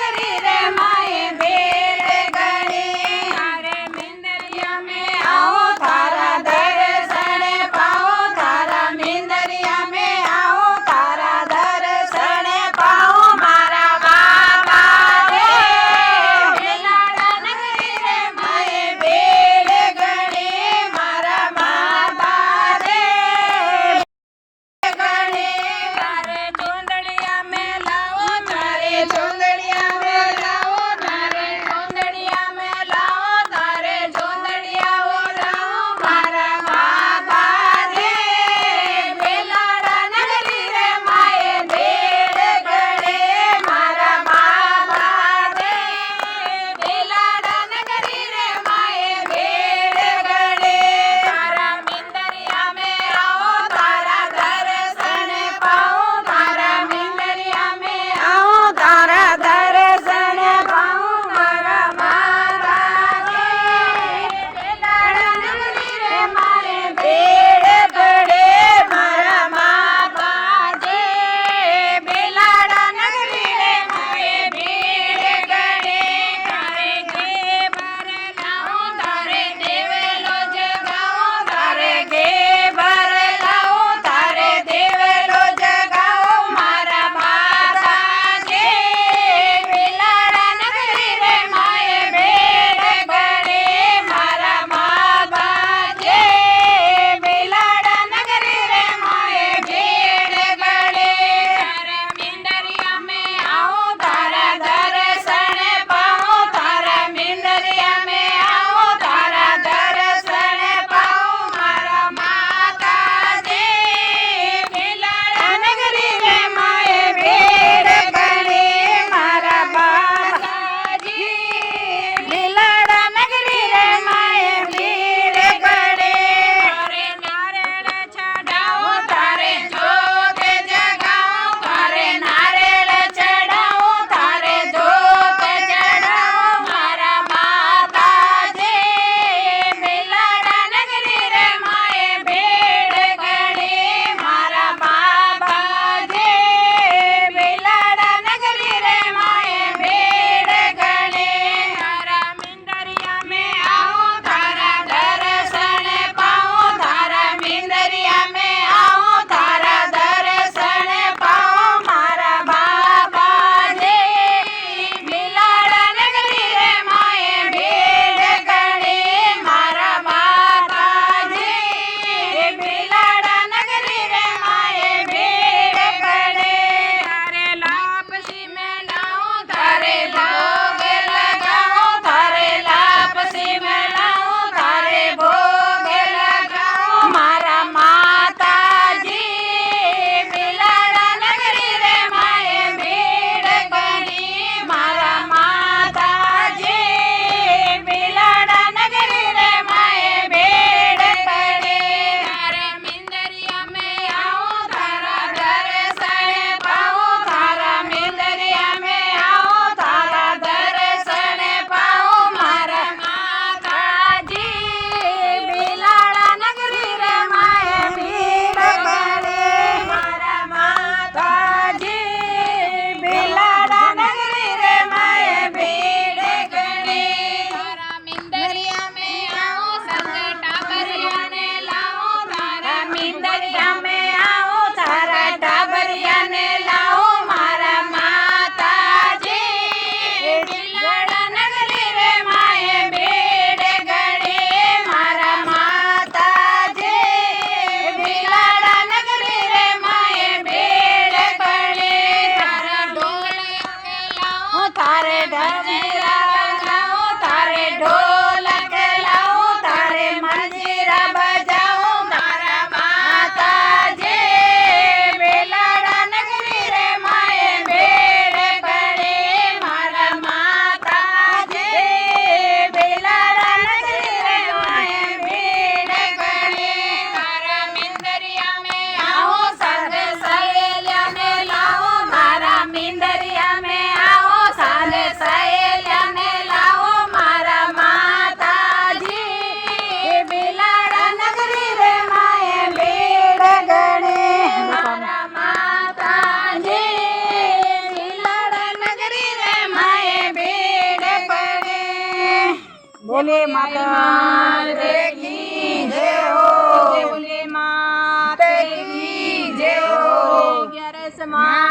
નગરી રે માએ ભીડ ઘણી તારે મિંદરિયા મેં આવો તારા દર્શને પાઓ તારા મિંદરિયા મેં આવો તારા દર્શને પાઓ મારા બાબા રે ભીલાડા નગરી રે માએ ભીડ ઘણી મારા બાબા રે તારે ચૂંદડિયા મેં લાવો તારે ચૂંદડિયા મેં લાવો તારે ચૂંદડિયા મેં લાવો તારે ચૂંદડિયા લાવો મારા બાબા રે ભીલાડા નગરી રે માએ ભીડ ઘડે મારા બાબા રે ભીલાડા નગરી રે માએ ભીડ ઘડે તારા મિંદરિયા મેં આવો તારા દર્શને પાઓ તારા મિંદરિયા મેં આવો તારા દર્શને પાઓ મારા માતા રે ભીલાડા નગરી રે માએ ભીડ ઘડે મારા બાબા જે ભીલાડા નગરી રે માએ ભીડ ઘડે તારે ઘેબર લાવો તારે દેવેલો જગાવો તારે ઘેબર લાવો તારે દેવેલો જગાવો મારા માતા જે બોલે માતા કી જય હો, બોલે માતા કી જય હો. 11 માં